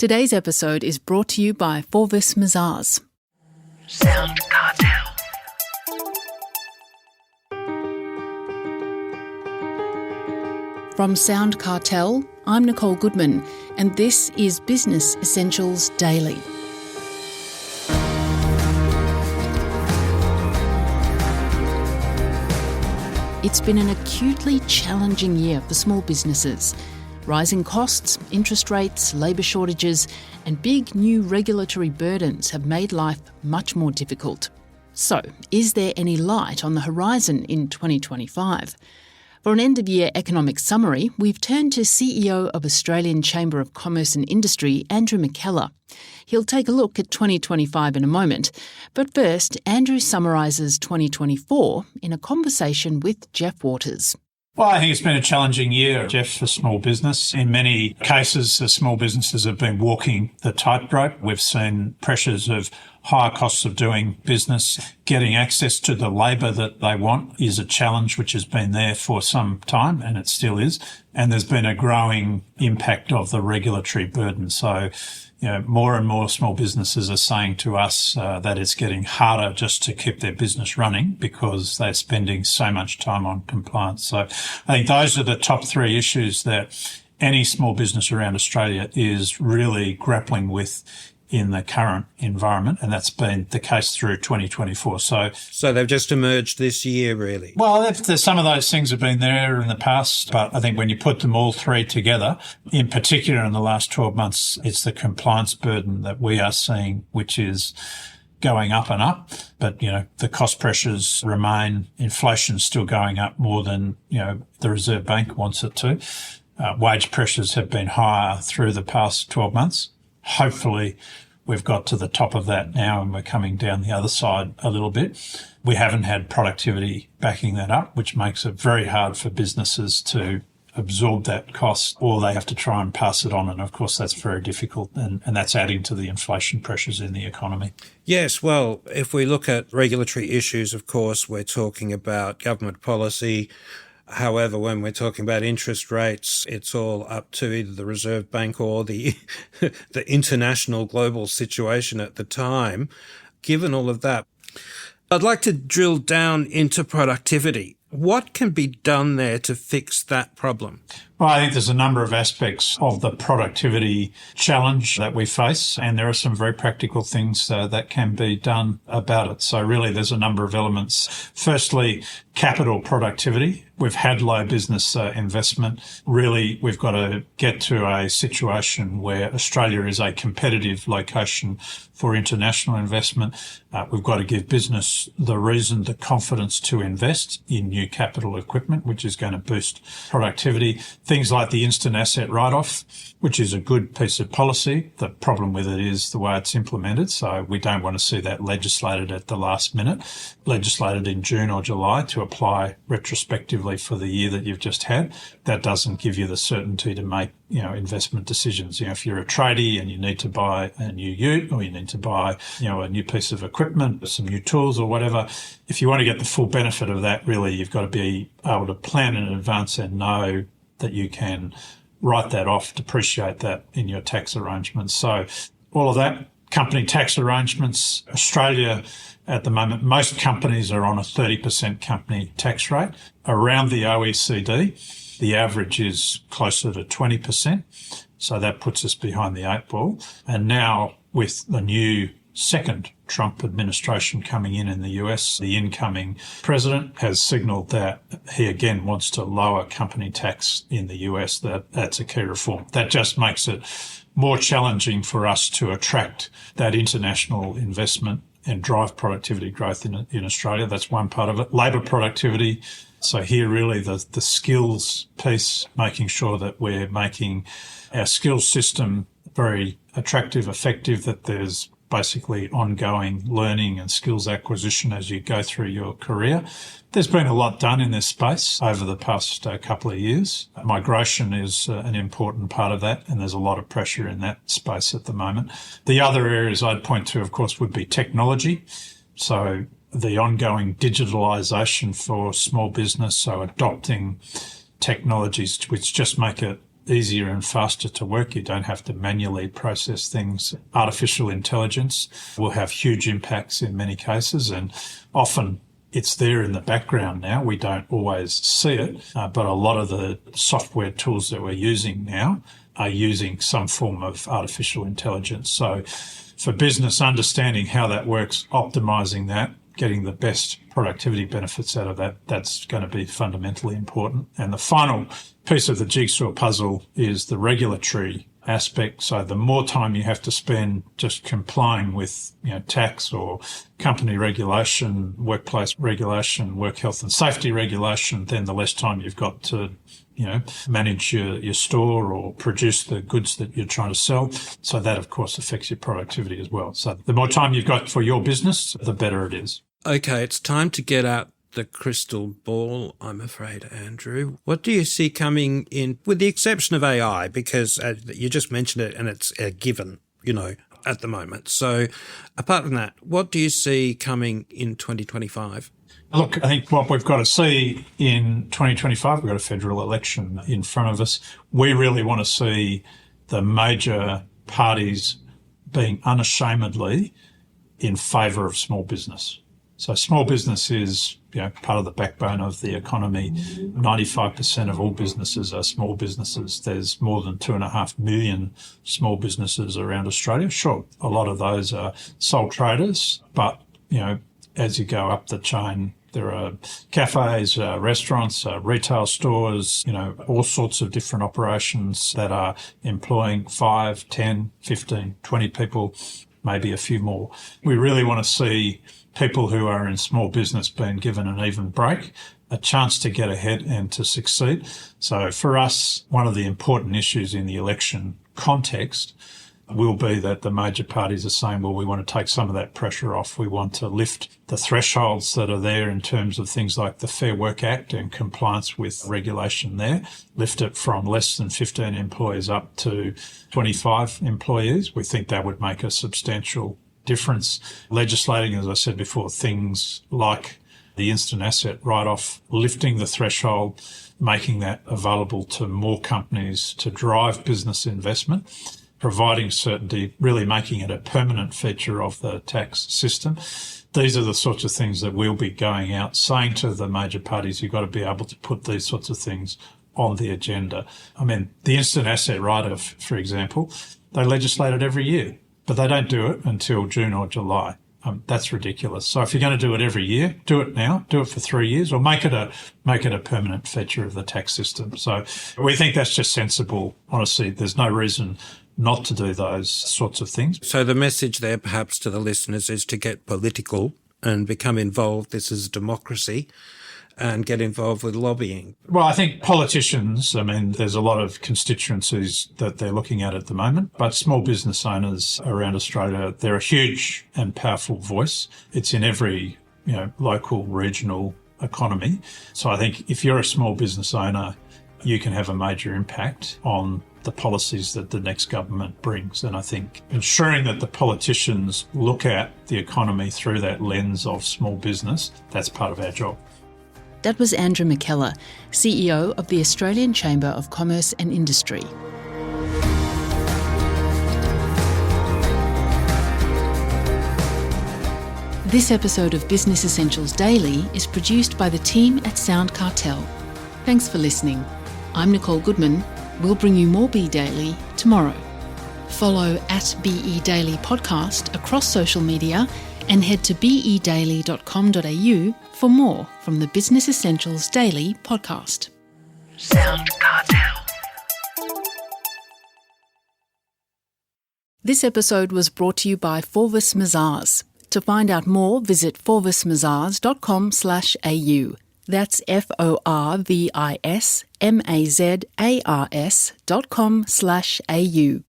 Today's episode is brought to you by Forvis Mazars. SoundCartel. From SoundCartel, I'm Nicole Goodman, and this is Business Essentials Daily. It's been an acutely challenging year for small businesses. Rising costs, interest rates, labour shortages, and big new regulatory burdens have made life much more difficult. So, is there any light on the horizon in 2025? For an end-of-year economic summary, we've turned to CEO of Australian Chamber of Commerce and Industry, Andrew McKellar. He'll take a look at 2025 in a moment. But first, Andrew summarises 2024 in a conversation with Jeff Waters. Well, I think it's been a challenging year, Jeff, for small business. In many cases, the small businesses have been walking the tightrope. We've seen pressures of higher costs of doing business. Getting access to the labour that they want is a challenge which has been there for some time, and it still is. And there's been a growing impact of the regulatory burden. So, more and more small businesses are saying to us that it's getting harder just to keep their business running because they're spending so much time on compliance. So I think those are the top three issues that any small business around Australia is really grappling with in the current environment, and that's been the case through 2024. So they've just emerged this year, really? Well, some of those things have been there in the past, but I think when you put them all three together, in particular in the last 12 months, it's the compliance burden that we are seeing, which is going up and up. But, the cost pressures remain. Inflation's still going up more than, the Reserve Bank wants it to. Wage pressures have been higher through the past 12 months. Hopefully, we've got to the top of that now and we're coming down the other side a little bit. We haven't had productivity backing that up, which makes it very hard for businesses to absorb that cost, or they have to try and pass it on. And of course, that's very difficult. And that's adding to the inflation pressures in the economy. Yes, well, if we look at regulatory issues, of course, we're talking about government policy. However, when we're talking about interest rates, it's all up to either the Reserve Bank or the international global situation at the time. Given all of that, I'd like to drill down into productivity. What can be done there to fix that problem? Well, I think there's a number of aspects of the productivity challenge that we face, and there are some very practical things that can be done about it. So really, there's a number of elements. Firstly, capital productivity. We've had low business investment. Really, we've got to get to a situation where Australia is a competitive location for international investment. We've got to give business the reason, the confidence to invest in new capital equipment, which is going to boost productivity. Things like the instant asset write-off, which is a good piece of policy. The problem with it is the way it's implemented. So we don't want to see that legislated at the last minute, legislated in June or July to apply retrospectively for the year that you've just had. That doesn't give you the certainty to make, investment decisions. If you're a tradie and you need to buy a new ute, or you need to buy, a new piece of equipment or some new tools or whatever, if you want to get the full benefit of that, really, you've got to be able to plan in advance and know that you can write that off, depreciate that in your tax arrangements. So all of that, company tax arrangements, Australia at the moment, most companies are on a 30% company tax rate. Around the OECD, the average is closer to 20%. So that puts us behind the eight ball. And now with the new second Trump administration coming in the US, the incoming president has signalled that he again wants to lower company tax in the US. That's a key reform. That just makes it more challenging for us to attract that international investment and drive productivity growth in Australia. That's one part of it. Labour productivity. So here really the skills piece, making sure that we're making our skills system very attractive, effective, that there's basically ongoing learning and skills acquisition as you go through your career. There's been a lot done in this space over the past couple of years. Migration is an important part of that, and there's a lot of pressure in that space at the moment. The other areas I'd point to, of course, would be technology. So the ongoing digitalisation for small business, so adopting technologies which just make it easier and faster to work. You don't have to manually process things. Artificial intelligence will have huge impacts in many cases, and often it's there in the background now. We don't always see it, but a lot of the software tools that we're using now are using some form of artificial intelligence. So for business, understanding how that works, optimizing that, getting the best productivity benefits out of that, that's going to be fundamentally important. And the final piece of the jigsaw puzzle is the regulatory aspect. So the more time you have to spend just complying with, tax or company regulation, workplace regulation, work health and safety regulation, then the less time you've got to, manage your store or produce the goods that you're trying to sell. So that, of course, affects your productivity as well. So the more time you've got for your business, the better it is. Okay, it's time to get out the crystal ball, I'm afraid, Andrew. What do you see coming in, with the exception of AI, because you just mentioned it and it's a given, at the moment. So apart from that, what do you see coming in 2025? Look, I think what we've got to see in 2025, we've got a federal election in front of us. We really want to see the major parties being unashamedly in favour of small business. So small business is, part of the backbone of the economy. 95% of all businesses are small businesses. There's more than 2.5 million small businesses around Australia. Sure, a lot of those are sole traders, but, as you go up the chain, there are cafes, restaurants, retail stores, all sorts of different operations that are employing 5, 10, 15, 20 people, maybe a few more. We really want to see people who are in small business being given an even break, a chance to get ahead and to succeed. So for us, one of the important issues in the election context will be that the major parties are saying, well, we want to take some of that pressure off. We want to lift the thresholds that are there in terms of things like the Fair Work Act and compliance with regulation there, lift it from less than 15 employees up to 25 employees. We think that would make a substantial difference. Legislating, as I said before, things like the instant asset write-off, lifting the threshold, making that available to more companies to drive business investment, providing certainty, really making it a permanent feature of the tax system. These are the sorts of things that we'll be going out saying to the major parties, you've got to be able to put these sorts of things on the agenda. I mean, the instant asset write-off, for example, they legislate it every year, but they don't do it until June or July. That's ridiculous. So if you're going to do it every year, do it now, do it for 3 years, or make it a permanent feature of the tax system. So we think that's just sensible. Honestly, there's no reason not to do those sorts of things. So the message there perhaps to the listeners is to get political and become involved. This is democracy, and get involved with lobbying. Well, I think politicians, there's a lot of constituencies that they're looking at the moment, but small business owners around Australia, they're a huge and powerful voice. It's in every, local, regional economy. So I think if you're a small business owner, you can have a major impact on the policies that the next government brings. And I think ensuring that the politicians look at the economy through that lens of small business, that's part of our job. That was Andrew McKellar, CEO of the Australian Chamber of Commerce and Industry. This episode of Business Essentials Daily is produced by the team at SoundCartel. Thanks for listening. I'm Nicole Goodman. We'll bring you more Be Daily tomorrow. Follow @BE Daily Podcast across social media and head to bedaily.com.au for more from the Business Essentials Daily podcast. SoundCartel. This episode was brought to you by Forvis Mazars. To find out more, visit forvismazars.com/au. That's FORVISMAZARS.com/au.